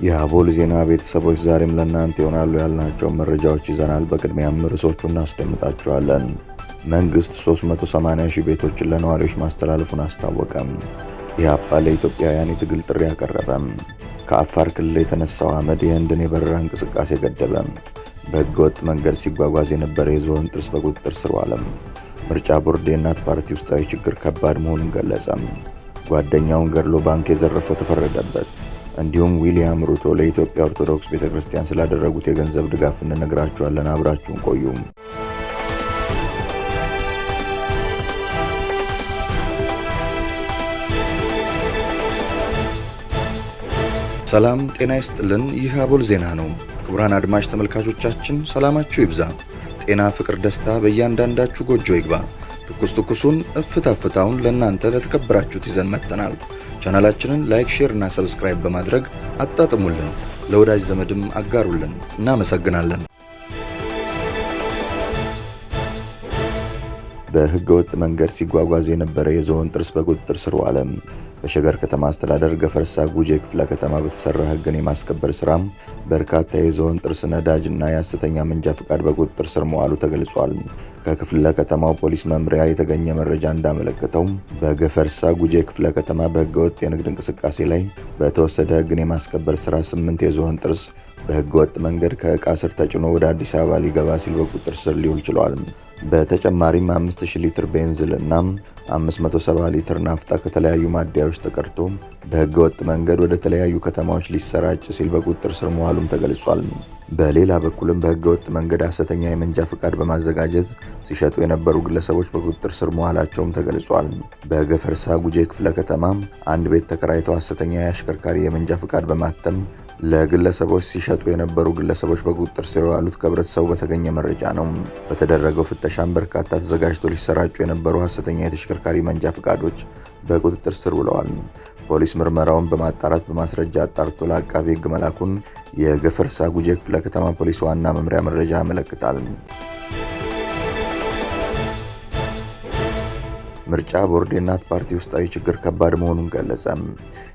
የአቦል ዜና ቤተሰቦች ዛሬም ለእናንተ ይሆናሉ ያልናቸው መረጃዎች ይዘናል። በቅድሚያም ርዕሶቹን እናስደምጣቸዋለን። መንግስት 380 ሺህ ቤቶችን ለነዋሪዎች ማስተላለፉን አስታወቀም። ኢህአፓ ለኢትዮጵያውያን የትግል ጥሪ አቀረበም። ከአፋር ክልል የተነሳው አመድ የህንድን የበረራ እንቅስቃሴ ገደበም። በህገወጥ መንገድ ሲጓጓዝ የነበረ የዝሆን ጥርስ በቁጥጥር ስር ዋለም። ምርጫ ቦርድ የእናት ፓርቲ ውስጣዊ ችግር ከባድ መሆኑን ገለጸም። ጓደኛውን ገድሎ ባንክ የዘረፈው ተፈረደበት። እንዲሁም ዊሊያም ሩቶ ለኢትዮጵያ ኦርቶዶክስ ቤተክርስቲያን ስላደረጉት የገንዘብ ድጋፍ እንነግራችኋለን። አብራችሁን ቆዩ። ሰላም ጤና ይስጥልን። ይህ አቦል ዜና ነው። ክቡራን አድማጭ ተመልካቾቻችን ሰላማችሁ ይብዛ፣ ጤና፣ ፍቅር፣ ደስታ በእያንዳንዳችሁ ጎጆ ይግባ። ትኩሱን እፍታ ፍታውን ለእናንተ ለተከበራችሁት ይዘን መጥተናል። ቻናላችንን ላይክ፣ ሼር እና ሰብስክራይብ በማድረግ አጣጥሙልን፣ ለወዳጅ ዘመድም አጋሩልን። እናመሰግናለን። በህገወጥ መንገድ ሲጓጓዝ የነበረ የዝሆን ጥርስ በቁጥጥር ስር ዋለ። በሸገር ከተማ አስተዳደር ገፈርሳ ጉጄ ክፍለ ከተማ በተሰራ ህግን የማስከበር ስራም በርካታ የዝሆን ጥርስ ነዳጅ እና የሐሰተኛ መንጃ ፈቃድ በቁጥጥር ስር መዋሉ ተገልጿል። ከክፍለ ከተማው ፖሊስ መምሪያ የተገኘ መረጃ እንዳመለከተው በገፈርሳ ጉጄ ክፍለ ከተማ በህገወጥ የንግድ እንቅስቃሴ ላይ በተወሰደ ህግን የማስከበር ስራ 8 የዝሆን ጥርስ በህገወጥ መንገድ ከዕቃ ስር ተጭኖ ወደ አዲስ አበባ ሊገባ ሲል በቁጥጥር ስር ሊውል ችሏል። በተጨማሪም 5000 ሊትር ቤንዚል እና 570 ሊትር ናፍጣ ከተለያዩ ማደያዎች ተቀርቶ በህገወጥ መንገድ ወደ ተለያዩ ከተማዎች ሊሰራጭ ሲል በቁጥጥር ስር መዋሉም ተገልጿል። በሌላ በኩልም በህገወጥ መንገድ ሐሰተኛ የመንጃ ፈቃድ በማዘጋጀት ሲሸጡ የነበሩ ግለሰቦች በቁጥጥር ስር መዋላቸውም ተገልጿል። በገፈርሳ ጉጄ ክፍለ ከተማ አንድ ቤት ተከራይተው ሐሰተኛ የአሽከርካሪ የመንጃ ፈቃድ በማተም ለግለሰቦች ሲሸጡ የነበሩ ግለሰቦች በቁጥጥር ስር የዋሉት ከህብረተሰቡ በተገኘ መረጃ ነው። በተደረገው ፍተሻም በርካታ ተዘጋጅቶ ሊሰራጩ የነበሩ ሐሰተኛ የተሽከርካሪ መንጃ ፈቃዶች በቁጥጥር ስር ውለዋል። ፖሊስ ምርመራውን በማጣራት በማስረጃ አጣርቶ ለአቃቤ ህግ መላኩን የገፈርሳ ጉጄ ክፍለ ከተማ ፖሊስ ዋና መምሪያ መረጃ ያመለክታል። ምርጫ ቦርድ የእናት ፓርቲ ውስጣዊ ችግር ከባድ መሆኑን ገለጸ።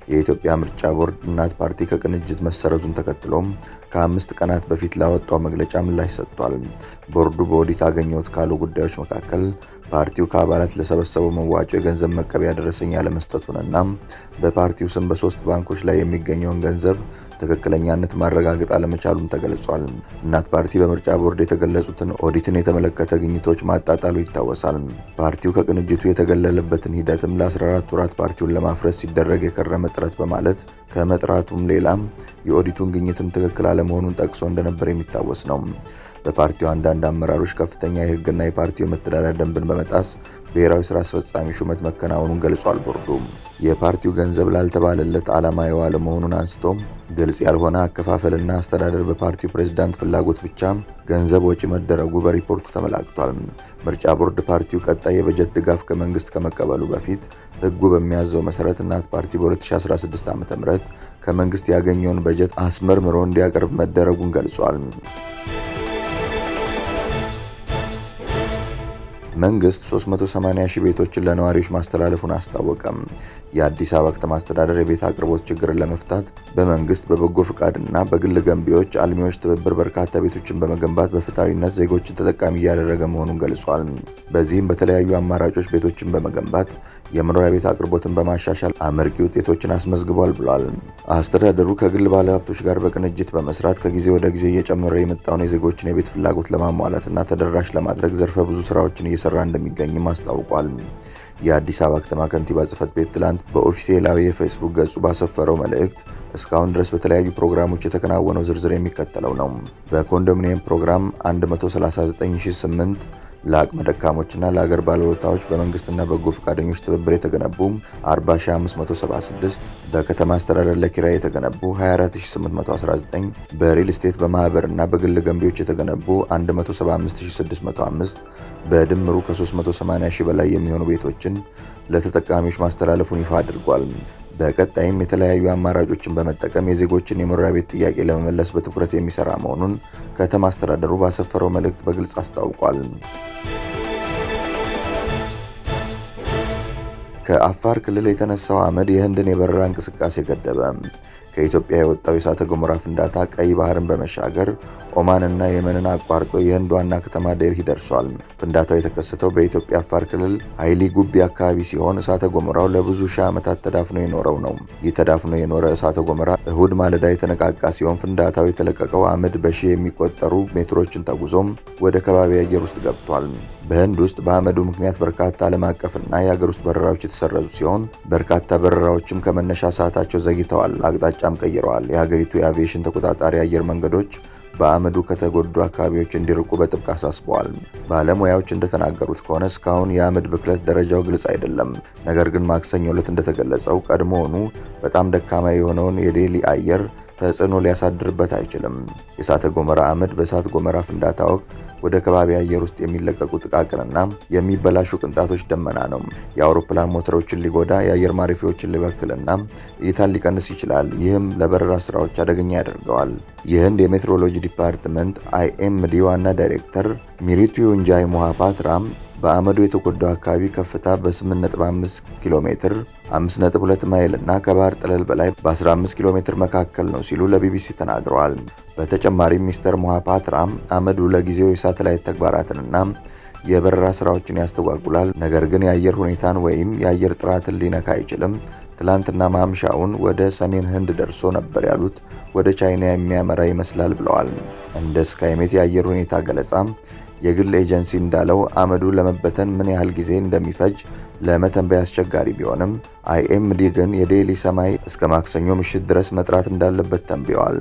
የኢትዮጵያ ምርጫ ቦርድ እናት ፓርቲ ከቅንጅት መሰረዙን ተከትሎም ከ5 ቀናት በፊት ላወጣው መግለጫ ምላሽ ሰጥቷል። ቦርዱ በኦዲት አገኘሁት ካሉ ጉዳዮች መካከል ፓርቲው ከአባላት ለሰበሰበው መዋጮ የገንዘብ መቀበያ ደረሰኝ ያለመስጠቱንና በፓርቲው ስም በ3 ባንኮች ላይ የሚገኘውን ገንዘብ ትክክለኛነት ማረጋገጥ አለመቻሉን ተገልጿል። እናት ፓርቲ በምርጫ ቦርድ የተገለጹትን ኦዲትን የተመለከተ ግኝቶች ማጣጣሉ ይታወሳል። ፓርቲው ከቅንጅቱ የተገለለበትን ሂደትም ለ14 ወራት ፓርቲውን ለማፍረስ ሲደረግ የከረመ ጥረት በማለት ከመጥራቱም ሌላም የኦዲቱን ግኝትም ትክክል አለመሆኑን ጠቅሶ እንደነበር የሚታወስ ነው። በፓርቲው አንዳንድ አመራሮች ከፍተኛ የህግና የፓርቲው የመተዳደሪያ ደንብን በመጣስ ብሔራዊ ስራ አስፈጻሚ ሹመት መከናወኑን ገልጿል። ቦርዱ የፓርቲው ገንዘብ ላልተባለለት ዓላማ የዋለ መሆኑን አንስቶ ግልጽ ያልሆነ አከፋፈልና አስተዳደር በፓርቲው ፕሬዝዳንት ፍላጎት ብቻ ገንዘብ ወጪ መደረጉ በሪፖርቱ ተመላክቷል። ምርጫ ቦርድ ፓርቲው ቀጣይ የበጀት ድጋፍ ከመንግስት ከመቀበሉ በፊት ህጉ በሚያዘው መሰረት እናት ፓርቲ በ2016 ዓ.ም ከመንግስት ያገኘውን በጀት አስመርምሮ እንዲያቀርብ መደረጉን ገልጿል። መንግስት 380 ሺህ ቤቶችን ለነዋሪዎች ማስተላለፉን አስታወቀም። የአዲስ አበባ ከተማ አስተዳደር የቤት አቅርቦት ችግርን ለመፍታት በመንግስት በበጎ ፍቃድና በግል ገንቢዎች አልሚዎች ትብብር በርካታ ቤቶችን በመገንባት በፍትሐዊነት ዜጎችን ተጠቃሚ እያደረገ መሆኑን ገልጿል። በዚህም በተለያዩ አማራጮች ቤቶችን በመገንባት የመኖሪያ ቤት አቅርቦትን በማሻሻል አመርቂ ውጤቶችን አስመዝግቧል ብሏል። አስተዳደሩ ከግል ባለሀብቶች ጋር በቅንጅት በመስራት ከጊዜ ወደ ጊዜ እየጨመረ የመጣውን የዜጎችን የቤት ፍላጎት ለማሟላትና ተደራሽ ለማድረግ ዘርፈ ብዙ ስራዎችን እየሰራ እንደሚገኝም አስታውቋል። የአዲስ አበባ ከተማ ከንቲባ ጽሕፈት ቤት ትላንት በኦፊሴላዊ የፌስቡክ ገጹ ባሰፈረው መልእክት እስካሁን ድረስ በተለያዩ ፕሮግራሞች የተከናወነው ዝርዝር የሚከተለው ነው። በኮንዶሚኒየም ፕሮግራም 1398 ለአቅመ ደካሞችና ለሀገር ባለውለታዎች በመንግስትና በጎ ፈቃደኞች ትብብር የተገነቡ 40576፣ በከተማ አስተዳደር ለኪራይ የተገነቡ 24819፣ በሪል ስቴት በማህበርና በግል ገንቢዎች የተገነቡ 175605፣ በድምሩ ከ380 ሺህ በላይ የሚሆኑ ቤቶችን ለተጠቃሚዎች ማስተላለፉን ይፋ አድርጓል። በቀጣይም የተለያዩ አማራጮችን በመጠቀም የዜጎችን የመኖሪያ ቤት ጥያቄ ለመመለስ በትኩረት የሚሰራ መሆኑን ከተማ አስተዳደሩ ባሰፈረው መልእክት በግልጽ አስታውቋል። ከአፋር ክልል የተነሳው አመድ የህንድን የበረራ እንቅስቃሴ ገደበ። ከኢትዮጵያ የወጣው የእሳተ ገሞራ ፍንዳታ ቀይ ባህርን በመሻገር ኦማንና የመንን አቋርጦ የህንድ ዋና ከተማ ዴልሂ ደርሷል። ፍንዳታው የተከሰተው በኢትዮጵያ አፋር ክልል ኃይሊ ጉቢ አካባቢ ሲሆን እሳተ ገሞራው ለብዙ ሺህ ዓመታት ተዳፍኖ የኖረው ነው። ይህ ተዳፍኖ የኖረ እሳተ ገሞራ እሁድ ማለዳ የተነቃቃ ሲሆን ፍንዳታው የተለቀቀው አመድ በሺህ የሚቆጠሩ ሜትሮችን ተጉዞም ወደ ከባቢ አየር ውስጥ ገብቷል። በህንድ ውስጥ በአመዱ ምክንያት በርካታ ዓለም አቀፍና የሀገር ውስጥ በረራዎች የተሰረዙ ሲሆን በርካታ በረራዎችም ከመነሻ ሰዓታቸው ዘግይተዋል፣ አቅጣጫም ቀይረዋል። የሀገሪቱ የአቪዬሽን ተቆጣጣሪ አየር መንገዶች በአመዱ ከተጎዱ አካባቢዎች እንዲርቁ በጥብቅ አሳስበዋል። ባለሙያዎች እንደተናገሩት ከሆነ እስካሁን የአመድ ብክለት ደረጃው ግልጽ አይደለም። ነገር ግን ማክሰኞ ዕለት እንደተገለጸው ቀድሞውኑ በጣም ደካማ የሆነውን የዴሊ አየር ተጽዕኖ ሊያሳድርበት አይችልም። የእሳተ ገሞራ አመድ በእሳተ ገሞራ ፍንዳታ ወቅት ወደ ከባቢ አየር ውስጥ የሚለቀቁ ጥቃቅንና የሚበላሹ ቅንጣቶች ደመና ነው። የአውሮፕላን ሞተሮችን ሊጎዳ፣ የአየር ማረፊያዎችን ሊበክልና እይታን ሊቀንስ ይችላል። ይህም ለበረራ ስራዎች አደገኛ ያደርገዋል። የህንድ የሜትሮሎጂ ዲፓርትመንት አይኤምዲ ዋና ዳይሬክተር ሚሪቱንጃይ ሞሃፓትራም በአመዱ የተጎዳው አካባቢ ከፍታ በ8.5 ኪሎ ሜትር 5.2 ማይል እና ከባህር ጠለል በላይ በ15 ኪሎ ሜትር መካከል ነው ሲሉ ለቢቢሲ ተናግረዋል። በተጨማሪም ሚስተር ሞሃፓትራም አመዱ ለጊዜው የሳተላይት ተግባራትንና የበረራ ስራዎችን ያስተጓጉላል፣ ነገር ግን የአየር ሁኔታን ወይም የአየር ጥራትን ሊነካ አይችልም። ትላንትና ማምሻውን ወደ ሰሜን ህንድ ደርሶ ነበር ያሉት ወደ ቻይና የሚያመራ ይመስላል ብለዋል። እንደ ስካይሜት የአየር ሁኔታ ገለጻ የግል ኤጀንሲ እንዳለው አመዱ ለመበተን ምን ያህል ጊዜ እንደሚፈጅ ለመተንበይ አስቸጋሪ ቢሆንም አይኤምዲ ግን የዴሊ ሰማይ እስከ ማክሰኞ ምሽት ድረስ መጥራት እንዳለበት ተንብየዋል።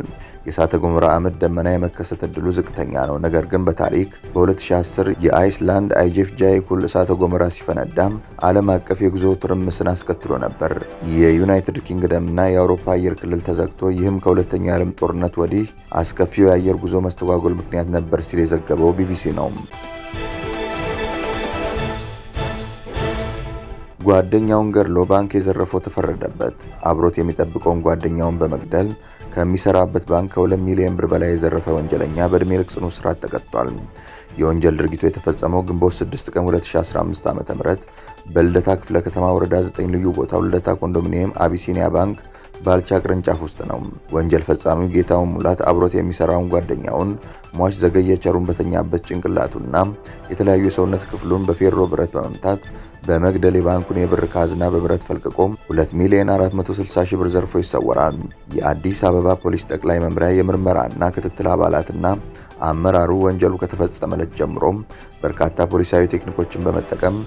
የእሳተ ገሞራ አመድ ደመና የመከሰት እድሉ ዝቅተኛ ነው። ነገር ግን በታሪክ በ2010 የአይስላንድ አይጄፍጃይኩል እሳተ ገሞራ ሲፈነዳ ዓለም አቀፍ የጉዞ ትርምስን አስከትሎ ነበር። የዩናይትድ ኪንግደምና የአውሮፓ አየር ክልል ተዘግቶ ይህም ከሁለተኛው የዓለም ጦርነት ወዲህ አስከፊው የአየር ጉዞ መስተጓጎል ምክንያት ነበር ሲል የዘገበው ቢቢሲ ነው። ጓደኛውን ገድሎ ባንክ የዘረፈው ተፈረደበት። አብሮት የሚጠብቀውን ጓደኛውን በመግደል ከሚሰራበት ባንክ ከ2 ሚሊዮን ብር በላይ የዘረፈ ወንጀለኛ በዕድሜ ልክ ጽኑ እስራት ተቀጥቷል። የወንጀል ድርጊቱ የተፈጸመው ግንቦት 6 ቀን 2015 ዓ.ም በልደታ ክፍለ ከተማ ወረዳ 9 ልዩ ቦታው ልደታ ኮንዶሚኒየም አቢሲኒያ ባንክ ባልቻ ቅርንጫፍ ውስጥ ነው። ወንጀል ፈጻሚው ጌታውን ሙላት አብሮት የሚሰራውን ጓደኛውን ሟች ዘገየ ቸሩን በተኛበት ጭንቅላቱና የተለያዩ የሰውነት ክፍሉን በፌሮ ብረት በመምታት በመግደል የባንኩን የብር ካዝና በብረት ፈልቅቆ 2 ሚሊዮን 460 ሺህ ብር ዘርፎ ይሰወራል። የአዲስ አበባ ፖሊስ ጠቅላይ መምሪያ የምርመራና ክትትል አባላትና አመራሩ ወንጀሉ ከተፈጸመለት ጀምሮ በርካታ ፖሊሳዊ ቴክኒኮችን በመጠቀም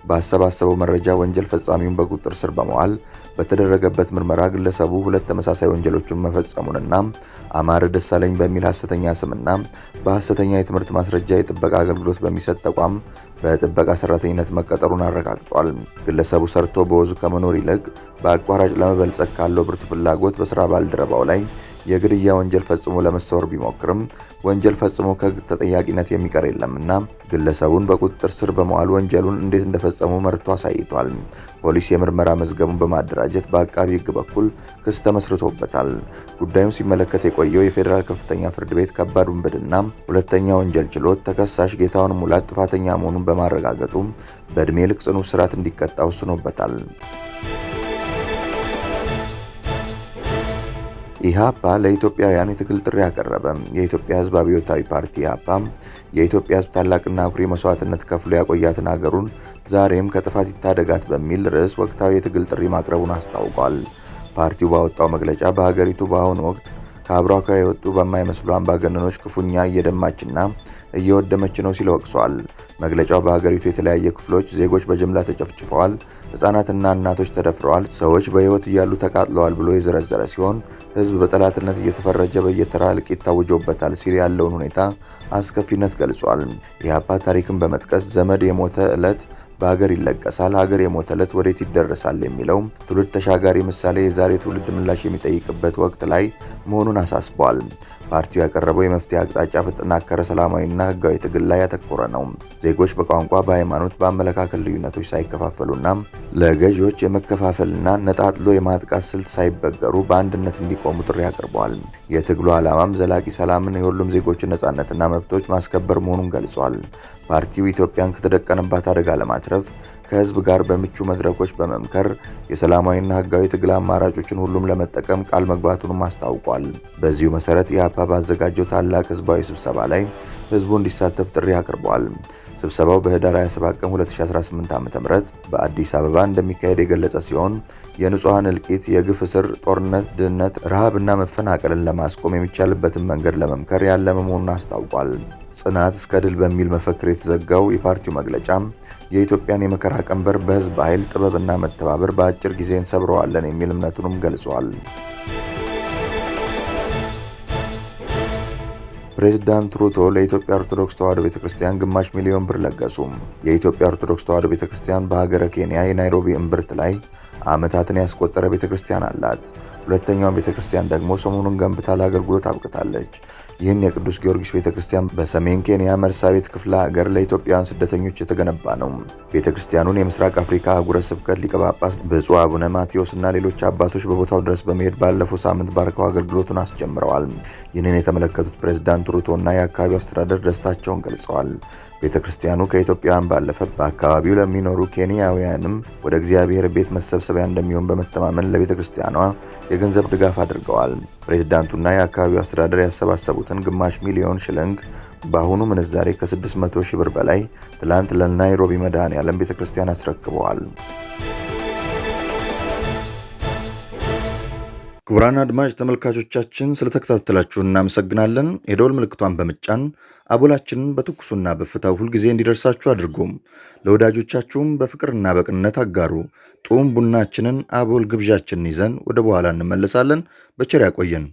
ባሰባሰበው መረጃ ወንጀል ፈጻሚውን በቁጥጥር ስር በመዋል በተደረገበት ምርመራ ግለሰቡ 2 ተመሳሳይ ወንጀሎችን መፈጸሙንና አማረ ደሳለኝ በሚል ሐሰተኛ ስምና በሐሰተኛ የትምህርት ማስረጃ የጥበቃ አገልግሎት በሚሰጥ ተቋም በጥበቃ ሰራተኝነት መቀጠሩን አረጋግጧል። ግለሰቡ ሰርቶ በወዙ ከመኖር ይልቅ በአቋራጭ ለመበልጸግ ካለው ብርቱ ፍላጎት በስራ ባልደረባው ላይ የግድያ ወንጀል ፈጽሞ ለመሰወር ቢሞክርም ወንጀል ፈጽሞ ከሕግ ተጠያቂነት የሚቀር የለምና ግለሰቡን በቁጥጥር ስር በመዋል ወንጀሉን እንዴት እንደፈጸሙ መርቶ አሳይቷል። ፖሊስ የምርመራ መዝገቡን በማደራጀት በአቃቢ ሕግ በኩል ክስ ተመስርቶበታል። ጉዳዩን ሲመለከት የቆየው የፌዴራል ከፍተኛ ፍርድ ቤት ከባድ ውንብድና ሁለተኛ ወንጀል ችሎት ተከሳሽ ጌታውን ሙላት ጥፋተኛ መሆኑን በማረጋገጡ በዕድሜ ልክ ጽኑ እስራት እንዲቀጣ ወስኖበታል። ኢህአፓ ለኢትዮጵያውያን የትግል ጥሪ ያቀረበ። የኢትዮጵያ ሕዝብ አብዮታዊ ፓርቲ ኢህአፓ የኢትዮጵያ ሕዝብ ታላቅና አኩሪ መስዋዕትነት ከፍሎ ያቆያትን ሀገሩን ዛሬም ከጥፋት ይታደጋት በሚል ርዕስ ወቅታዊ የትግል ጥሪ ማቅረቡን አስታውቋል። ፓርቲው ባወጣው መግለጫ በሀገሪቱ በአሁኑ ወቅት ከአብራኳ የወጡ በማይመስሉ አምባገነኖች ክፉኛ እየደማችና እየወደመች ነው ሲል ወቅሷል። መግለጫው በሀገሪቱ የተለያየ ክፍሎች ዜጎች በጅምላ ተጨፍጭፈዋል፣ ህጻናትና እናቶች ተደፍረዋል፣ ሰዎች በህይወት እያሉ ተቃጥለዋል ብሎ የዘረዘረ ሲሆን ህዝብ በጠላትነት እየተፈረጀ በየተራ እልቂት ታውጆበታል ሲል ያለውን ሁኔታ አስከፊነት ገልጿል። ኢህአፓ ታሪክን በመጥቀስ ዘመድ የሞተ ዕለት በሀገር ይለቀሳል፣ ሀገር የሞተ ዕለት ወዴት ይደረሳል የሚለው ትውልድ ተሻጋሪ ምሳሌ የዛሬ ትውልድ ምላሽ የሚጠይቅበት ወቅት ላይ መሆኑን አሳስቧል። ፓርቲው ያቀረበው የመፍትሄ አቅጣጫ በተጠናከረ ሰላማዊና ህጋዊ ትግል ላይ ያተኮረ ነው። ዜጎች በቋንቋ፣ በሃይማኖት፣ በአመለካከት ልዩነቶች ሳይከፋፈሉና ለገዢዎች የመከፋፈልና ነጣጥሎ የማጥቃት ስልት ሳይበገሩ በአንድነት እንዲቆሙ ጥሪ አቅርበዋል። የትግሉ ዓላማም ዘላቂ ሰላምን፣ የሁሉም ዜጎችን ነጻነትና መብቶች ማስከበር መሆኑን ገልጿል። ፓርቲው ኢትዮጵያን ከተደቀነባት አደጋ ለማትረፍ ለማትረፍ ከህዝብ ጋር በምቹ መድረኮች በመምከር የሰላማዊና ህጋዊ ትግል አማራጮችን ሁሉም ለመጠቀም ቃል መግባቱንም አስታውቋል። በዚሁ መሰረት ኢህአፓ ባዘጋጀው ታላቅ ህዝባዊ ስብሰባ ላይ ህዝቡ እንዲሳተፍ ጥሪ አቅርቧል። ስብሰባው በህዳር 27 ቀን 2018 ዓ.ም በአዲስ አበባ እንደሚካሄድ የገለጸ ሲሆን የንጹሃን እልቂት፣ የግፍ እስር፣ ጦርነት፣ ድህነት፣ ረሃብና መፈናቀልን ለማስቆም የሚቻልበትን መንገድ ለመምከር ያለመ መሆኑን አስታውቋል። ጽናት እስከ ድል በሚል መፈክር የተዘጋው የፓርቲው መግለጫ የኢትዮጵያን የመከራ ቀንበር በህዝብ ኃይል፣ ጥበብና መተባበር በአጭር ጊዜ እንሰብረዋለን የሚል እምነቱንም ገልጿል። ፕሬዝዳንት ሩቶ ለኢትዮጵያ ኦርቶዶክስ ተዋሕዶ ቤተክርስቲያን ግማሽ ሚሊዮን ብር ለገሱ። የኢትዮጵያ ኦርቶዶክስ ተዋሕዶ ቤተክርስቲያን በሀገረ ኬንያ የናይሮቢ እምብርት ላይ ዓመታትን ያስቆጠረ ቤተክርስቲያን አላት። ሁለተኛውን ቤተክርስቲያን ደግሞ ሰሞኑን ገንብታ ለአገልግሎት አብቅታለች። ይህን የቅዱስ ጊዮርጊስ ቤተክርስቲያን በሰሜን ኬንያ መርሳቤት ክፍለ ሀገር ለኢትዮጵያውያን ስደተኞች የተገነባ ነው። ቤተክርስቲያኑን የምስራቅ አፍሪካ አህጉረ ስብከት ሊቀ ጳጳስ ብፁዕ አቡነ ማቴዎስ እና ሌሎች አባቶች በቦታው ድረስ በመሄድ ባለፈው ሳምንት ባርከው አገልግሎቱን አስጀምረዋል። ይህንን የተመለከቱት ፕሬዝዳንት ሩቶ እና የአካባቢው አስተዳደር ደስታቸውን ገልጸዋል። ቤተክርስቲያኑ ከኢትዮጵያውያን ባለፈ በአካባቢው ለሚኖሩ ኬንያውያንም ወደ እግዚአብሔር ቤት መሰብሰቢያ እንደሚሆን በመተማመን ለቤተክርስቲያኗ የገንዘብ ድጋፍ አድርገዋል። ፕሬዝዳንቱና የአካባቢው አስተዳደር ያሰባሰቡትን ግማሽ ሚሊዮን ሽልንግ በአሁኑ ምንዛሬ ከ600 ሺህ ብር በላይ ትላንት ለናይሮቢ መድኃኔዓለም ቤተክርስቲያን አስረክበዋል። ክቡራን አድማጭ ተመልካቾቻችን ስለተከታተላችሁ እናመሰግናለን። የደወል ምልክቷን በመጫን አቦላችንን በትኩሱና በፍታው ሁልጊዜ እንዲደርሳችሁ አድርጉም። ለወዳጆቻችሁም በፍቅርና በቅንነት አጋሩ። ጡም ቡናችንን አቦል ግብዣችንን ይዘን ወደ በኋላ እንመለሳለን። በቸር ያቆየን።